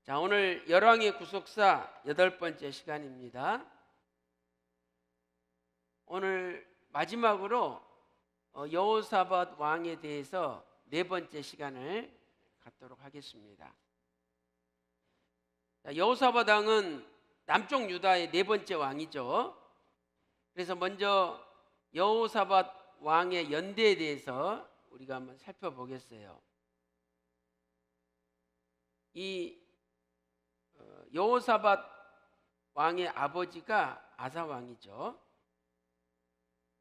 자, 오늘 열왕의 구속사 8번째 시간입니다. 오늘 마지막으로 여호사밧 왕에 대해서 4번째 시간을 갖도록 하겠습니다. 자, 여호사밧 왕은 남쪽 유다의 4번째 왕이죠. 그래서 먼저 여호사밧 왕의 연대에 대해서 우리가 한번 살펴보겠어요. 이 여호사밧 왕의 아버지가 아사 왕이죠.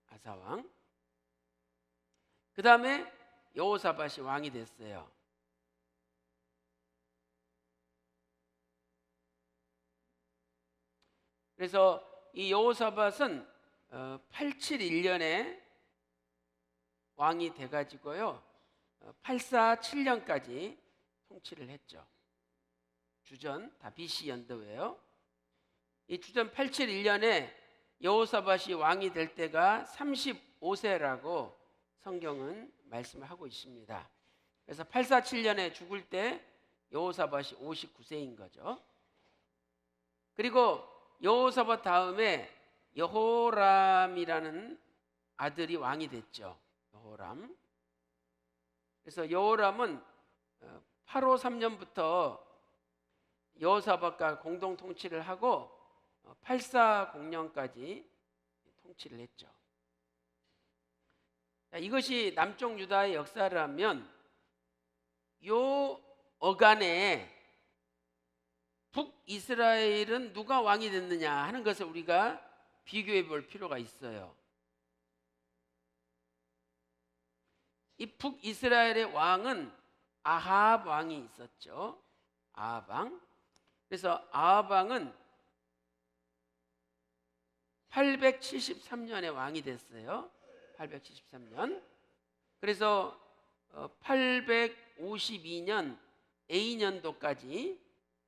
아사 왕. 그 다음에 여호사밧이 왕이 됐어요. 그래서 이 여호사밧은 871년에 왕이 돼가지고요 847년까지 통치를 했죠. 주전 다 BC 연도예요. 이 주전 871년에 여호사밧이 왕이 될 때가 35세라고 성경은 말씀을 하고 있습니다. 그래서 847년에 죽을 때 여호사밧이 59세인 거죠. 그리고 여호사밧 다음에 여호람이라는 아들이 왕이 됐죠. 여호람. 그래서 여호람은 853년부터 여호사밧과 공동 통치를 하고 840년까지 통치를 했죠. 자, 이것이 남쪽 유다의 역사라면 요 어간에 북이스라엘은 누가 왕이 됐느냐 하는 것을 우리가 비교해 볼 필요가 있어요. 이 북이스라엘의 왕은 아합 왕이 있었죠. 아합 왕. 그래서 아합 왕은 873년에 왕이 됐어요. 873년. 그래서 852년 A년도까지,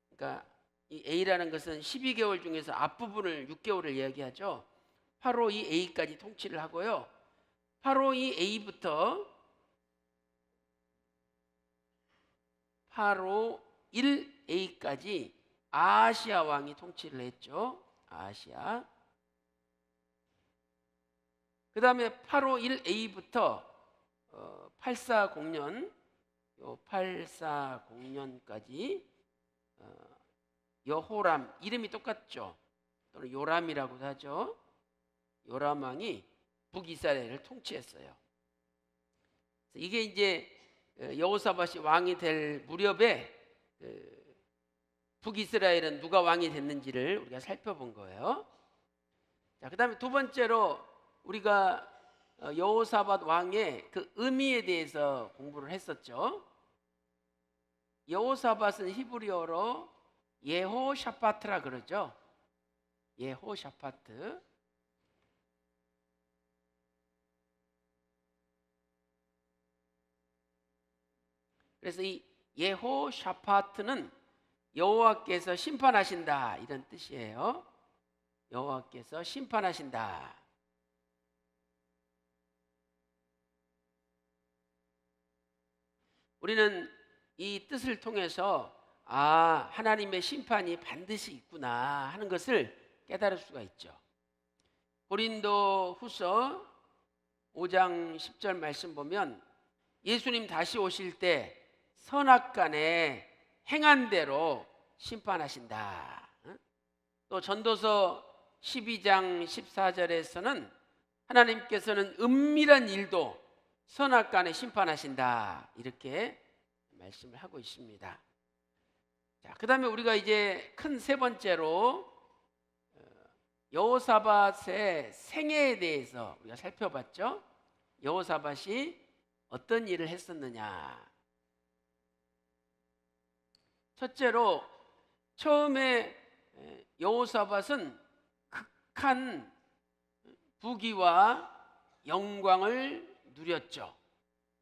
그러니까 이 A라는 것은 12개월 중에서 앞부분을 6개월을 이야기하죠. 852A까지 통치를 하고요. 852A부터 851A까지 아하시아 왕이 통치를 했죠. 아하시아. 그 다음에 851A부터 840년, 840년까지 여호람, 이름이 똑같죠. 또는 요람이라고도 하죠. 요람 왕이 북이스라엘을 통치했어요. 이게 이제 여호사밧이 왕이 될 무렵에 북이스라엘은 누가 왕이 됐는지를 우리가 살펴본 거예요. 자, 그 다음에 두 번째로 우리가 여호사밧 왕의 그 의미에 대해서 공부를 했었죠. 여호사밧은 히브리어로 예호샤파트라 그러죠. 예호샤파트. 그래서 이 예호샤파트는 여호와께서 심판하신다 이런 뜻이에요. 여호와께서 심판하신다. 우리는 이 뜻을 통해서 하나님의 심판이 반드시 있구나 하는 것을 깨달을 수가 있죠. 고린도 후서 5장 10절 말씀 보면 예수님 다시 오실 때 선악간에 행한 대로 심판하신다. 또 전도서 12장 14절에서는 하나님께서는 은밀한 일도 선악간에 심판하신다 이렇게 말씀을 하고 있습니다. 자, 그 다음에 우리가 이제 큰 세 번째로 여호사밧의 생애에 대해서 우리가 살펴봤죠. 여호사밧이 어떤 일을 했었느냐. 첫째로 처음에 여호사밧은 극한 부귀와 영광을 누렸죠.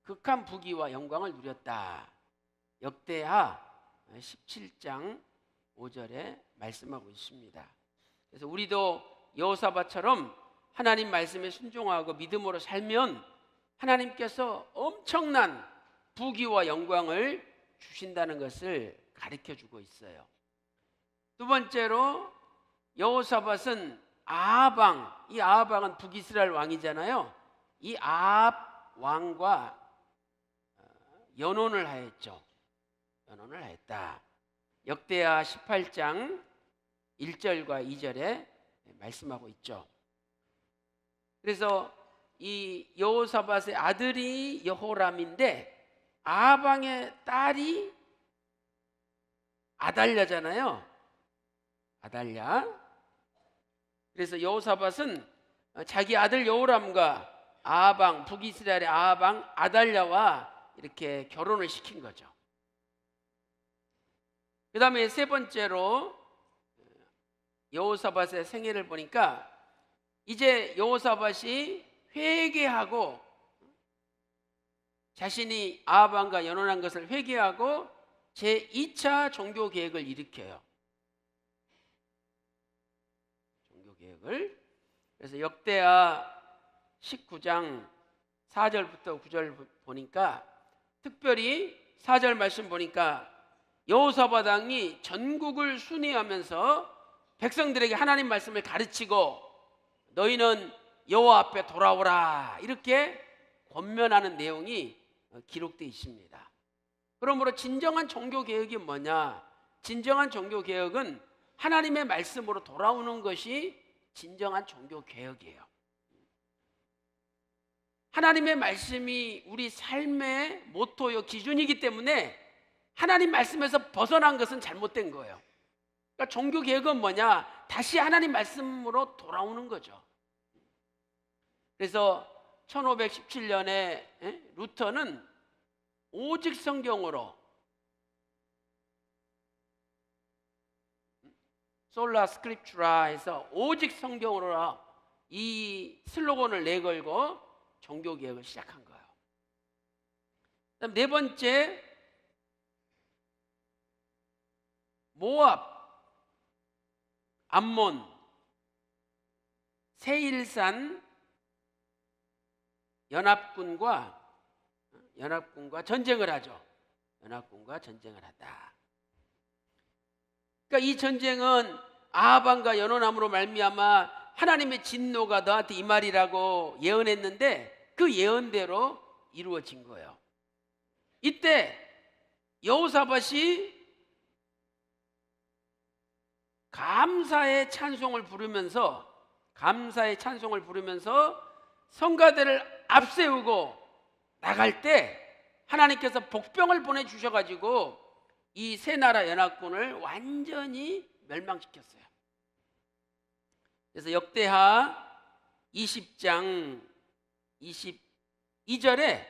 극한 부귀와 영광을 누렸다. 역대하 17장 5절에 말씀하고 있습니다. 그래서 우리도 여호사밧처럼 하나님 말씀에 순종하고 믿음으로 살면 하나님께서 엄청난 부귀와 영광을 주신다는 것을 가르쳐 주고 있어요. 두 번째로 여호사밧은 아합, 이 아합은 북이스라엘 왕이잖아요. 이 아합 왕과 연혼을 하였죠. 연혼을 하였다. 역대하 18장 1절과 2절에 말씀하고 있죠. 그래서 이 여호사밧의 아들이 여호람인데 아합 왕의 딸이 아달랴잖아요. 아달랴. 그래서 여호사밧은 자기 아들 여호람과 아합 왕, 북이스라엘의 아합 왕 아달랴와 이렇게 결혼을 시킨 거죠. 그 다음에 세 번째로 여호사밧의 생애를 보니까 이제 여호사밧이 회개하고 자신이 아합 왕과 연혼한 것을 회개하고 제2차 종교 개혁을 일으켜요. 종교 개혁을. 그래서 역대하 19장 4절부터 9절 보니까 특별히 4절 말씀 보니까 여호사밧 왕이 전국을 순회하면서 백성들에게 하나님 말씀을 가르치고 너희는 여호와 앞에 돌아오라 이렇게 권면하는 내용이 기록되어 있습니다. 그러므로 진정한 종교개혁이 뭐냐? 진정한 종교개혁은 하나님의 말씀으로 돌아오는 것이 진정한 종교개혁이에요. 하나님의 말씀이 우리 삶의 모토요 기준이기 때문에 하나님 말씀에서 벗어난 것은 잘못된 거예요. 그러니까 종교개혁은 뭐냐? 다시 하나님 말씀으로 돌아오는 거죠. 그래서 1517년에 루터는 오직 성경으로 솔라 스크립추라 해서 오직 성경으로 이 슬로건을 내걸고 종교개혁을 시작한 거예요. 그다음 네 번째, 모압, 암몬, 세일산 연합군과 전쟁을 하죠. 연합군과 전쟁을 한다. 그러니까 이 전쟁은 아합 왕과 연혼함으로 말미암아 하나님의 진노가 너한테 임하리라고 예언했는데 그 예언대로 이루어진 거예요. 이때 여호사밧이 감사의 찬송을 부르면서 성가대를 앞세우고 나갈 때 하나님께서 복병을 보내주셔가지고 이 세 나라 연합군을 완전히 멸망시켰어요. 그래서 역대하 20장 22절에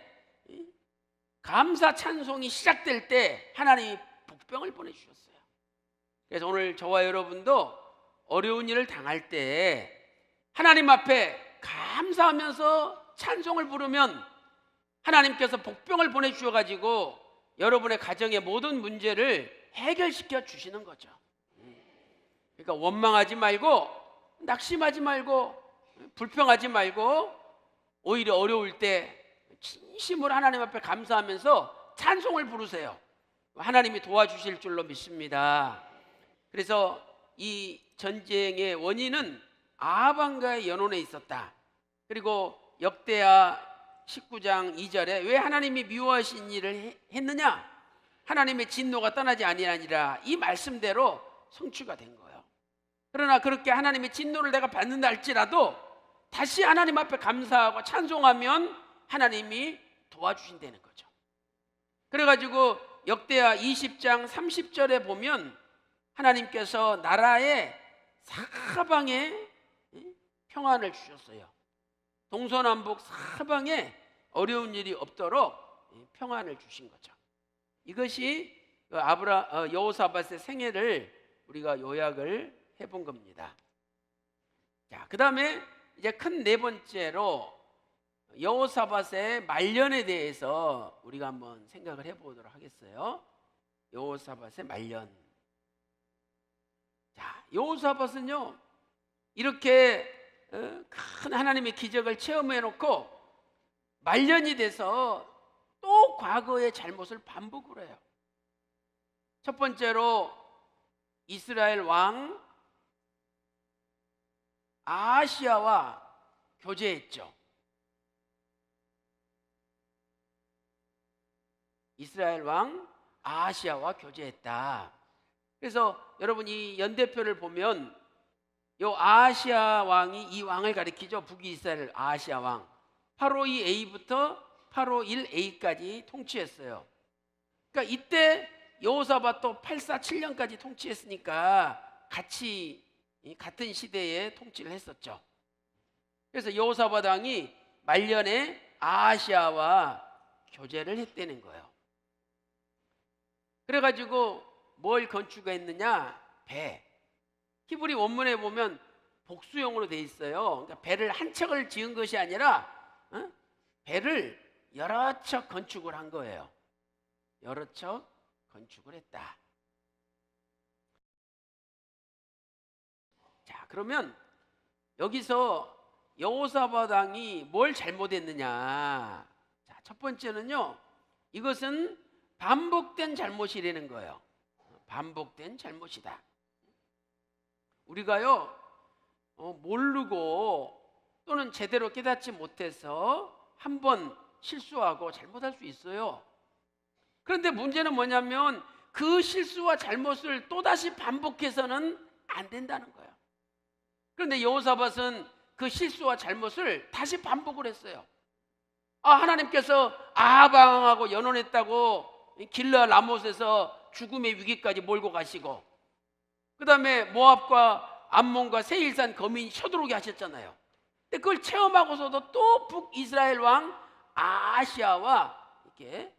감사 찬송이 시작될 때 하나님이 복병을 보내주셨어요. 그래서 오늘 저와 여러분도 어려운 일을 당할 때 하나님 앞에 감사하면서 찬송을 부르면 하나님께서 복병을 보내주셔가지고 여러분의 가정의 모든 문제를 해결시켜 주시는 거죠. 그러니까 원망하지 말고 낙심하지 말고 불평하지 말고 오히려 어려울 때 진심으로 하나님 앞에 감사하면서 찬송을 부르세요. 하나님이 도와주실 줄로 믿습니다. 그래서 이 전쟁의 원인은 아합 왕과의 연혼에 있었다. 그리고 역대하 19장 2절에 왜 하나님이 미워하신 일을 했느냐? 하나님의 진노가 떠나지 아니하니라. 이 말씀대로 성취가 된 거예요. 그러나 그렇게 하나님의 진노를 내가 받는다 할지라도 다시 하나님 앞에 감사하고 찬송하면 하나님이 도와주신다는 거죠. 그래가지고 역대하 20장 30절에 보면 하나님께서 나라의 사방에 평안을 주셨어요. 동서남북 사방에 어려운 일이 없도록 평안을 주신 거죠. 이것이 여호사밧의 생애를 우리가 요약을 해본 겁니다. 자, 그 다음에 이제 큰 네 번째로 여호사밧의 말년에 대해서 우리가 한번 생각을 해보도록 하겠어요. 여호사밧의 말년. 자, 여호사밧은요 이렇게 큰 하나님의 기적을 체험해놓고 말년이 돼서 또 과거의 잘못을 반복을 해요. 첫 번째로 이스라엘 왕 아하시야와 교제했죠. 이스라엘 왕 아하시야와 교제했다. 그래서 여러분 이 연대표를 보면 요 아하시야 왕이 이 왕을 가리키죠. 북이스라엘 아하시야 왕. 852A부터 851A까지 통치했어요. 그러니까 이때 여호사밧도 847년까지 통치했으니까 같이 같은 시대에 통치를 했었죠. 그래서 여호사밧 왕이 말년에 아하시야와 교제를 했다는 거예요. 그래가지고 뭘 건축했느냐? 배. 히브리 원문에 보면 복수형으로 돼 있어요. 그러니까 배를 한 척을 지은 것이 아니라 배를 여러 척 건축을 한 거예요. 여러 척 건축을 했다. 자, 그러면 여기서 여호사밧 왕이 뭘 잘못했느냐? 자, 첫 번째는요. 이것은 반복된 잘못이라는 거예요. 반복된 잘못이다. 우리가요 모르고 또는 제대로 깨닫지 못해서 한번 실수하고 잘못할 수 있어요. 그런데 문제는 뭐냐면 그 실수와 잘못을 또다시 반복해서는 안 된다는 거예요. 그런데 여호사밧은 그 실수와 잘못을 다시 반복을 했어요. 하나님께서 아합 왕하고 연혼했다고 길르앗 라못에서 죽음의 위기까지 몰고 가시고, 그 다음에 모압과 암몬과 세일산 거민이 쳐들어오게 하셨잖아요. 근데 그걸 체험하고서도 또 북이스라엘 왕 아하시야와 이렇게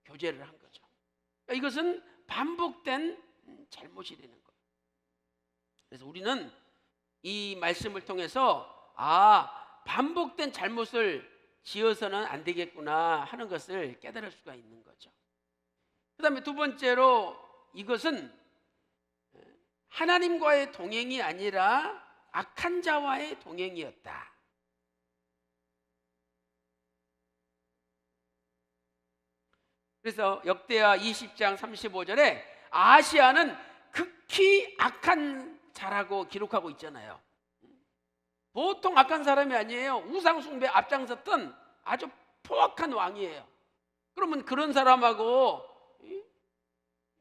교제를 한 거죠. 그러니까 이것은 반복된 잘못이라는 거예요. 그래서 우리는 이 말씀을 통해서 반복된 잘못을 지어서는 안 되겠구나 하는 것을 깨달을 수가 있는 거죠. 그 다음에 두 번째로 이것은 하나님과의 동행이 아니라 악한 자와의 동행이었다. 그래서 역대하 20장 35절에 아하시야는 극히 악한 자라고 기록하고 있잖아요. 보통 악한 사람이 아니에요. 우상 숭배 앞장섰던 아주 포악한 왕이에요. 그러면 그런 사람하고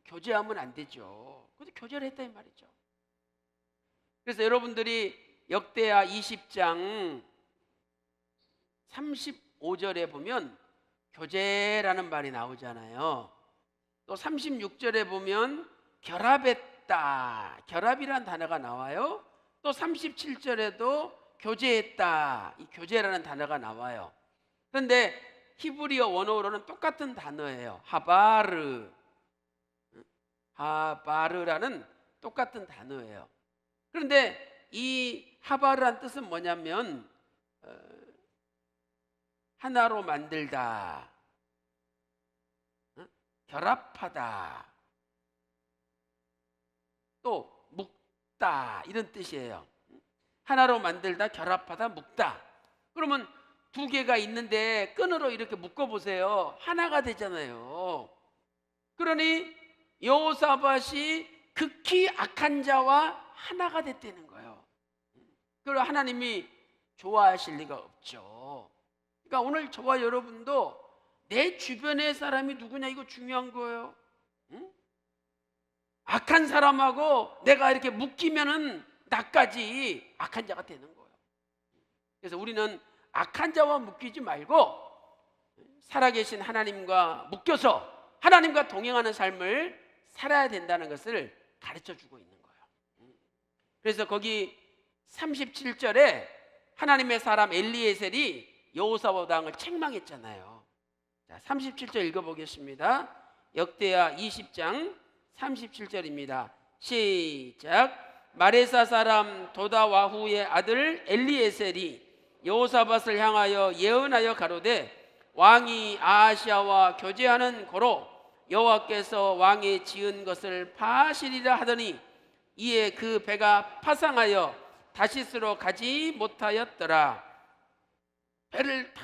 교제하면 안 되죠. 그래서 교제를 했다 이 말이죠. 그래서 여러분들이 역대하 20장 35절에 보면 교제라는 말이 나오잖아요. 또 36절에 보면 결합했다, 결합이라는 단어가 나와요. 또 37절에도 교제했다, 이 교제라는 단어가 나와요. 그런데 히브리어 원어로는 똑같은 단어예요. 하바르라는 똑같은 단어예요. 그런데 이 하바르란 뜻은 뭐냐면 하나로 만들다, 결합하다, 또 묶다 이런 뜻이에요. 하나로 만들다, 결합하다, 묶다. 그러면 두 개가 있는데 끈으로 이렇게 묶어보세요. 하나가 되잖아요. 그러니 여호사밧이 극히 악한 자와 하나가 됐다는 거예요. 그리고 하나님이 좋아하실 리가 없죠. 그러니까 오늘 저와 여러분도 내 주변의 사람이 누구냐 이거 중요한 거예요. 응? 악한 사람하고 내가 이렇게 묶이면은 나까지 악한 자가 되는 거예요. 그래서 우리는 악한 자와 묶이지 말고 살아계신 하나님과 묶여서 하나님과 동행하는 삶을 살아야 된다는 것을 가르쳐주고 있는 거예요. 그래서 거기 37절에 하나님의 사람 엘리에셀이 여호사밧 왕을 책망했잖아요. 자, 37절 읽어보겠습니다. 역대하 20장 37절입니다. 시작. 마레사 사람 도다와후의 아들 엘리에셀이 여호사밧을 향하여 예언하여 가로되 왕이 아하시야와 교제하는 고로 여호와께서 왕이 지은 것을 파하시리라 하더니 이에 그 배가 파상하여 다시스로 가지 못하였더라. 배를 다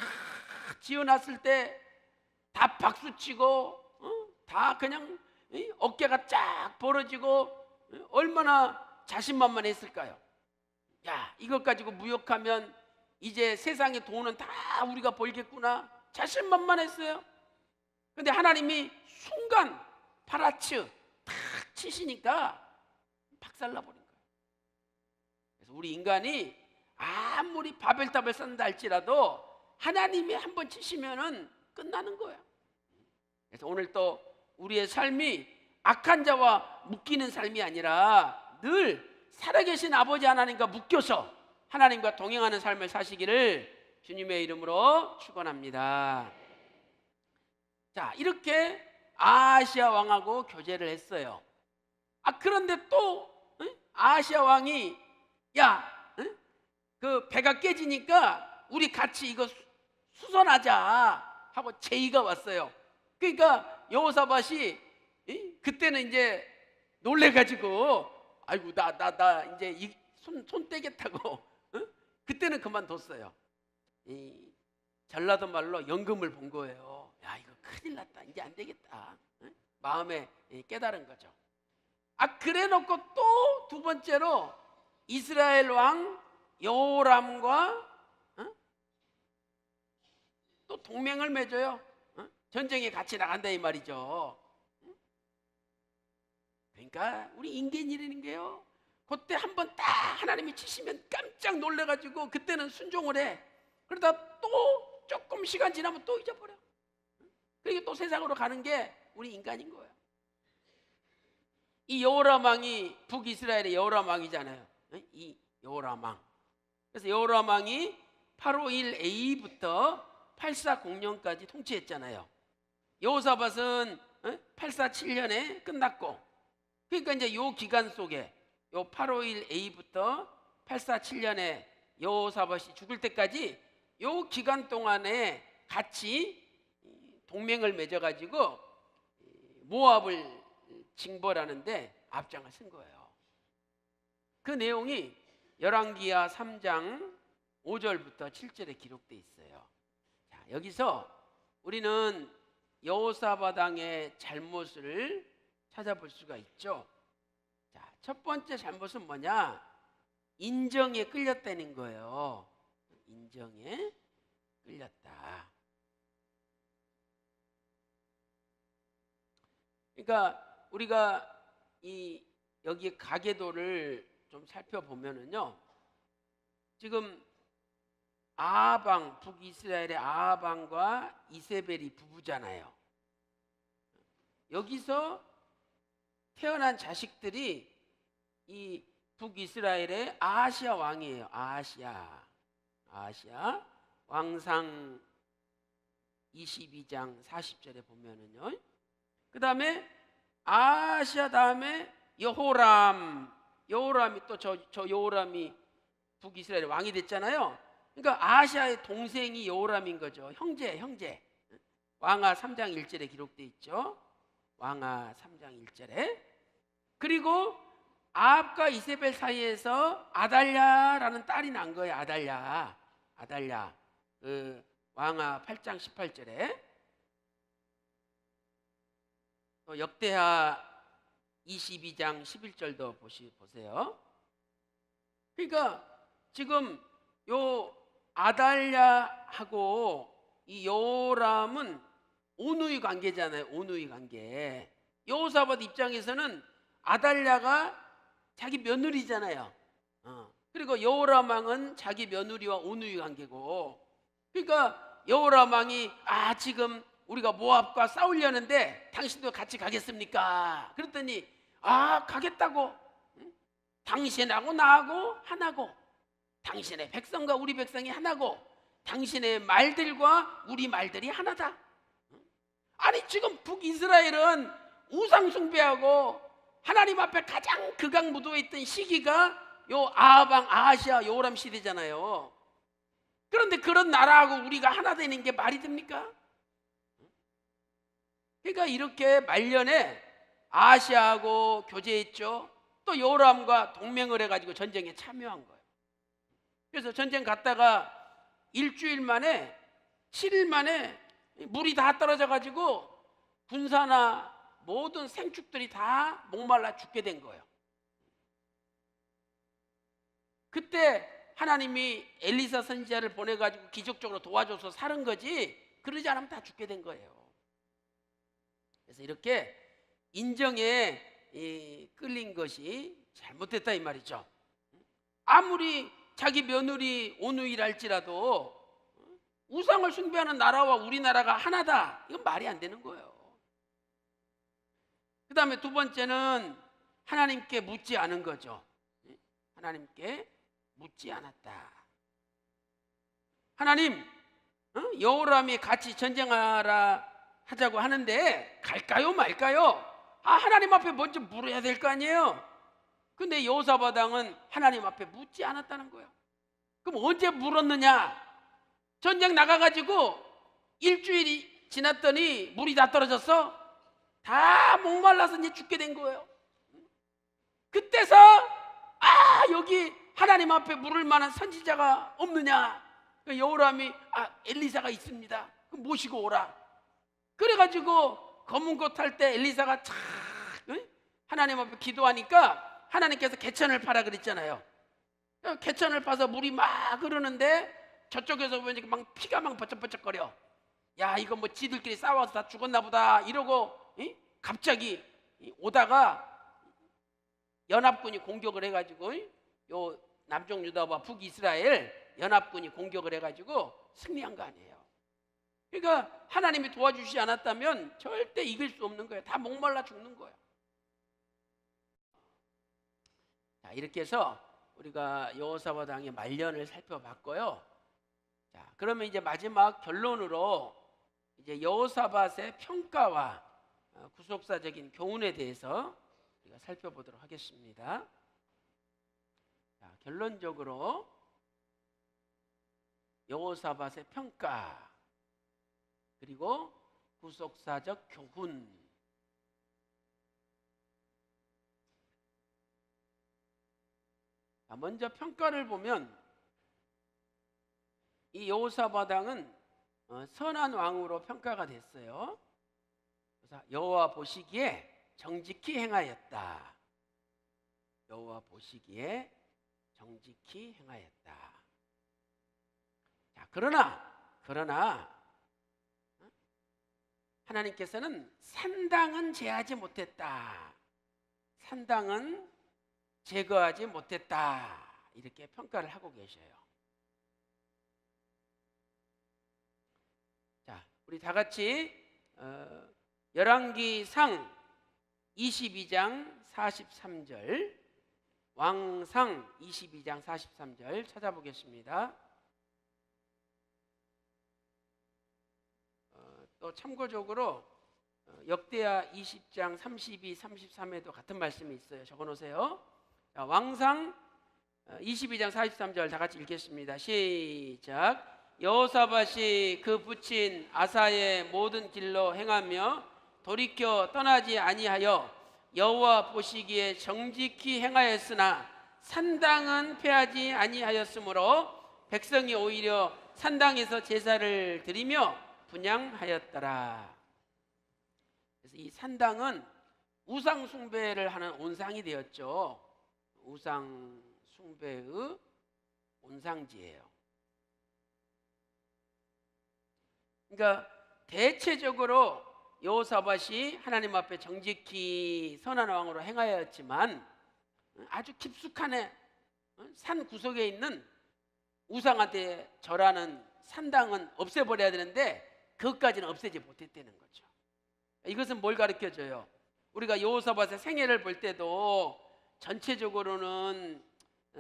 지어놨을 때 다 박수치고 다 그냥 어깨가 쫙 벌어지고 얼마나 자신만만했을까요? 야, 이것 가지고 무역하면 이제 세상의 돈은 다 우리가 벌겠구나, 자신만만했어요. 근데 하나님이 순간 파라츠 탁 치시니까 박살나버린 거예요. 그래서 우리 인간이 아무리 바벨탑을 쌓는다 할지라도 하나님이 한번 치시면은 끝나는 거예요. 그래서 오늘 또 우리의 삶이 악한 자와 묶이는 삶이 아니라 늘 살아계신 아버지 하나님과 묶여서 하나님과 동행하는 삶을 사시기를 주님의 이름으로 축원합니다. 자, 이렇게 아하시아 왕하고 교제를 했어요. 그런데 또 아하시아 왕이 그 배가 깨지니까 우리 같이 이거 수선하자 하고 제의가 왔어요. 그러니까 여호사밧이 그때는 이제 놀래가지고 아이고 나 이제 손 떼겠다고 그때는 그만뒀어요. 전라도 말로 연금을 본 거예요. 야, 이거 큰일 났다, 이제 안 되겠다. 마음에 깨달은 거죠. 그래 놓고 또 두 번째로 이스라엘 왕 여호람과 또 동맹을 맺어요. 전쟁에 같이 나간다 이 말이죠. 그러니까 우리 인간이라는 게요, 그때 한번 딱 하나님이 치시면 깜짝 놀래가지고 그때는 순종을 해. 그러다 또 조금 시간 지나면 또 잊어버려. 그러니까 또 세상으로 가는 게 우리 인간인 거예요. 이 여호람 왕이 북이스라엘의 여호람 왕이잖아요. 이 여호람 왕. 그래서 여호람 왕이 851A부터 840년까지 통치했잖아요. 여호사밧은 847년에 끝났고, 그러니까 이제 요 기간 속에 요 851A부터 847년에 여호사밧이 죽을 때까지 요 기간 동안에 같이 동맹을 맺어가지고 모압을 징벌하는데 앞장을 쓴 거예요. 그 내용이 열왕기하 3장 5절부터 7절에 기록되어 있어요. 자, 여기서 우리는 여호사밧 왕의 잘못을 찾아볼 수가 있죠. 자, 첫 번째 잘못은 뭐냐? 인정에 끌렸다는 거예요. 인정에 끌렸다. 그러니까 우리가 여기 가계도를 좀 살펴보면은요, 지금 아하방, 북이스라엘의 아하방과 이세벨이 부부잖아요. 여기서 태어난 자식들이 이 북이스라엘의 아하시아 왕이에요. 아하시아 왕상 22장 40절에 보면은요, 그 다음에 아하시아 다음에 여호람이 또 저 여호람이 북이스라엘 왕이 됐잖아요. 그러니까 아하시아의 동생이 여호람인 거죠. 형제. 왕하 3장 1절에 기록되어 있죠. 왕하 3장 1절에. 그리고 아합과 이세벨 사이에서 아달랴라는 딸이 난 거예요. 아달랴. 그 왕하 8장 18절에. 또 역대하 22장 11절도 보세요. 그러니까 지금 요 아달랴하고 이 여호람은 온누이 관계잖아요. 온누이 관계. 여호사밧 입장에서는 아달랴가 자기 며느리잖아요. 그리고 여호람 왕은 자기 며느리와 온누이 관계고, 그러니까 여호람 왕이 지금 우리가 모압과 싸우려는데 당신도 같이 가겠습니까? 그랬더니 가겠다고. 당신하고 나하고 하나고, 당신의 백성과 우리 백성이 하나고, 당신의 말들과 우리 말들이 하나다. 아니 지금 북이스라엘은 우상 숭배하고 하나님 앞에 가장 극악무도해 있던 시기가 요 아하방 아하시아 여호람 시대잖아요. 그런데 그런 나라하고 우리가 하나 되는 게 말이 됩니까? 그러니까 이렇게 말년에 아하시아하고 교제했죠. 또 여호람과 동맹을 해가지고 전쟁에 참여한 거예요. 그래서 전쟁 갔다가 일주일 만에 7일 만에 물이 다 떨어져 가지고 군사나 모든 생축들이 다 목말라 죽게 된 거예요. 그때 하나님이 엘리사 선지자를 보내가지고 기적적으로 도와줘서 사는 거지, 그러지 않으면 다 죽게 된 거예요. 그래서 이렇게 인정에 끌린 것이 잘못됐다 이 말이죠. 아무리 자기 며느리 오누이랄지라도 우상을 숭배하는 나라와 우리나라가 하나다, 이건 말이 안 되는 거예요. 그 다음에 두 번째는 하나님께 묻지 않은 거죠. 하나님께 묻지 않았다. 하나님, 여호람이 같이 전쟁하라 하자고 하는데 갈까요 말까요? 하나님 앞에 먼저 물어야 될 거 아니에요. 근데 여호사밧 왕은 하나님 앞에 묻지 않았다는 거예요. 그럼 언제 물었느냐? 전쟁 나가가지고 일주일이 지났더니 물이 다 떨어졌어? 다 목말라서 이제 죽게 된 거예요. 그때서 여기 하나님 앞에 물을 만한 선지자가 없느냐? 여호람이 엘리사가 있습니다. 그럼 모시고 오라. 그래가지고 검은 꽃 탈 때 엘리사가 착 하나님 앞에 기도하니까 하나님께서 개천을 파라 그랬잖아요. 개천을 파서 물이 막 흐르는데 저쪽에서 보니까 막 피가 막 버쩍버쩍거려. 야, 이거 뭐 지들끼리 싸워서 다 죽었나 보다 이러고 갑자기 오다가 연합군이 공격을 해가지고 요 남쪽 유다와 북이스라엘 연합군이 공격을 해가지고 승리한 거 아니에요. 그러니까 하나님이 도와주시지 않았다면 절대 이길 수 없는 거예요. 다 목말라 죽는 거예요. 자, 이렇게 해서 우리가 여호사밧 왕의 말년을 살펴봤고요. 자, 그러면 이제 마지막 결론으로 이제 여호사밧의 평가와 구속사적인 교훈에 대해서 우리가 살펴보도록 하겠습니다. 자, 결론적으로 여호사밧의 평가 그리고 구속사적 교훈. 자, 먼저 평가를 보면 이 여호사밧 왕은 선한 왕으로 평가가 됐어요. 그래서 여호와 보시기에 정직히 행하였다. 여호와 보시기에 정직히 행하였다. 자, 그러나 하나님께서는 산당은 제하지 못했다. 산당은 제거하지 못했다. 이렇게 평가를 하고 계셔요. 자, 우리 다 같이 열왕기상 22장 43절, 왕상 22장 43절 찾아보겠습니다. 또 참고적으로 역대하 20장 32, 33에도 같은 말씀이 있어요. 적어놓으세요. 자, 왕상 22장 43절 다 같이 읽겠습니다. 시작. 여호사밧이 그 부친 아사의 모든 길로 행하며 돌이켜 떠나지 아니하여 여호와 보시기에 정직히 행하였으나 산당은 폐하지 아니하였으므로 백성이 오히려 산당에서 제사를 드리며 분향하였더라. 그래서 이 산당은 우상 숭배를 하는 온상이 되었죠. 우상 숭배의 온상지예요. 그러니까 대체적으로 여호사밧이 하나님 앞에 정직히 선한 왕으로 행하였지만 아주 깊숙한 산 구석에 있는 우상한테 절하는 산당은 없애버려야 되는데 그것까지는 없애지 못했다는 거죠. 이것은 뭘 가르쳐줘요? 우리가 여호사밧의 생애를 볼 때도 전체적으로는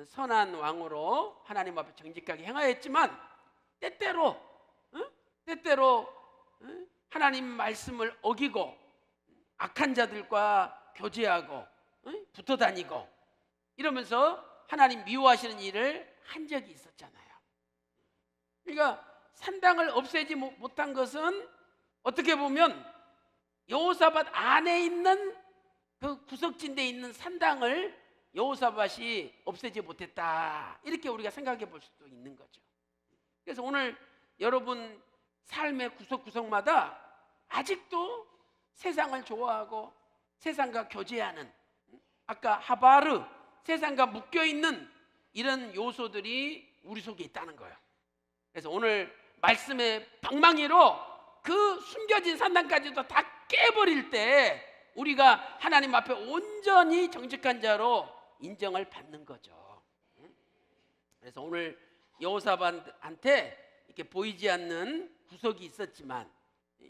선한 왕으로 하나님 앞에 정직하게 행하였지만 때때로 하나님 말씀을 어기고 악한 자들과 교제하고 붙어 다니고 이러면서 하나님 미워하시는 일을 한 적이 있었잖아요. 그러니까 산당을 없애지 못한 것은 어떻게 보면 여호사밧 안에 있는 그 구석진대에 있는 산당을 여호사밧이 없애지 못했다, 이렇게 우리가 생각해 볼 수도 있는 거죠. 그래서 오늘 여러분 삶의 구석구석마다 아직도 세상을 좋아하고 세상과 교제하는, 아까 하바르, 세상과 묶여있는 이런 요소들이 우리 속에 있다는 거예요. 그래서 오늘 말씀의 방망이로 그 숨겨진 산단까지도 다 깨버릴 때 우리가 하나님 앞에 온전히 정직한 자로 인정을 받는 거죠. 그래서 오늘 여호사밧한테 이렇게 보이지 않는 구석이 있었지만,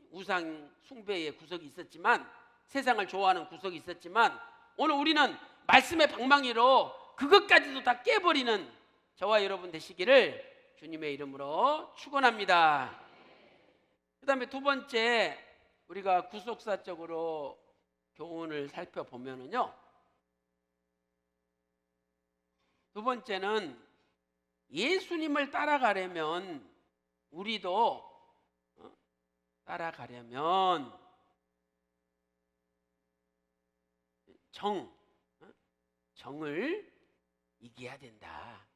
우상 숭배의 구석이 있었지만, 세상을 좋아하는 구석이 있었지만, 오늘 우리는 말씀의 방망이로 그것까지도 다 깨버리는 저와 여러분 되시기를 주님의 이름으로 축원합니다. 그 다음에 두 번째, 우리가 구속사적으로 교훈을 살펴보면은요, 두 번째는 예수님을 따라가려면, 우리도 따라가려면 정을 이겨야 된다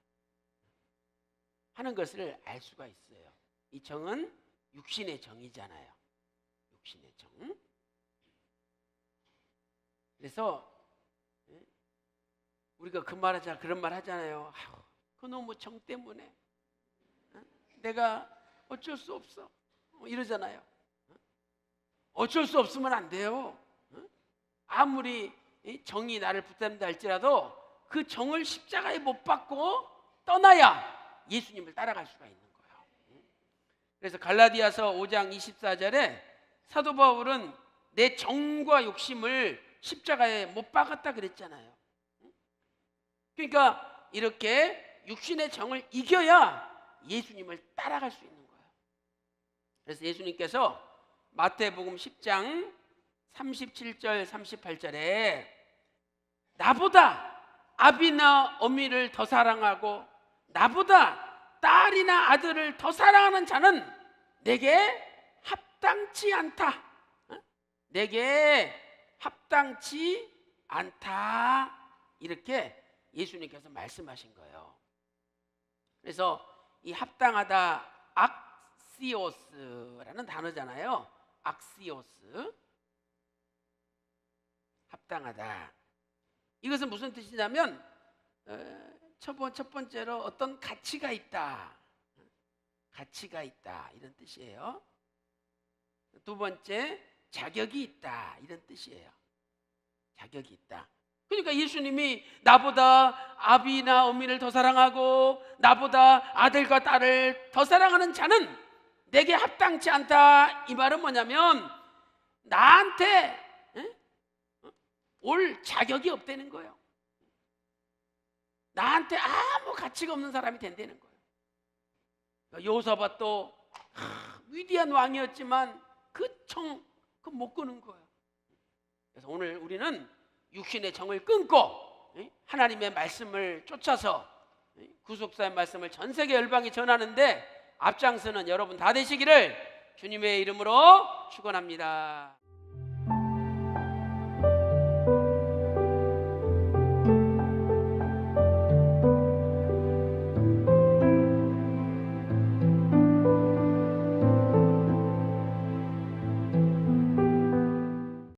하는 것을 알 수가 있어요. 이 정은 육신의 정이잖아요. 육신의 정. 그래서 우리가 그런 말 하잖아요. 그놈의 정 때문에 내가 어쩔 수 없어, 이러잖아요. 어쩔 수 없으면 안 돼요. 아무리 정이 나를 붙잡는다 할지라도 그 정을 십자가에 못 박고 떠나야 예수님을 따라갈 수가 있는 거예요. 그래서 갈라디아서 5장 24절에 사도 바울은 내 정과 욕심을 십자가에 못 박았다 그랬잖아요. 그러니까 이렇게 육신의 정을 이겨야 예수님을 따라갈 수 있는 거예요. 그래서 예수님께서 마태복음 10장 37절 38절에 나보다 아비나 어미를 더 사랑하고 나보다 딸이나 아들을 더 사랑하는 자는 내게 합당치 않다. 내게 합당치 않다. 이렇게 예수님께서 말씀하신 거예요. 그래서 이 합당하다, 악시오스라는 단어잖아요. 악시오스, 합당하다. 이것은 무슨 뜻이냐면 첫 번째로 어떤 가치가 있다, 가치가 있다 이런 뜻이에요. 두 번째, 자격이 있다 이런 뜻이에요. 자격이 있다. 그러니까 예수님이 나보다 아비나 어미를 더 사랑하고 나보다 아들과 딸을 더 사랑하는 자는 내게 합당치 않다. 이 말은 뭐냐면 나한테 올 자격이 없다는 거예요. 나한테 아무 가치가 없는 사람이 된다는 거예요. 여호사밧도 위대한 왕이었지만 그 정 못 끄는 거예요. 그래서 오늘 우리는 육신의 정을 끊고 하나님의 말씀을 쫓아서 구속사의 말씀을 전 세계 열방에 전하는데 앞장서는 여러분 다 되시기를 주님의 이름으로 축원합니다.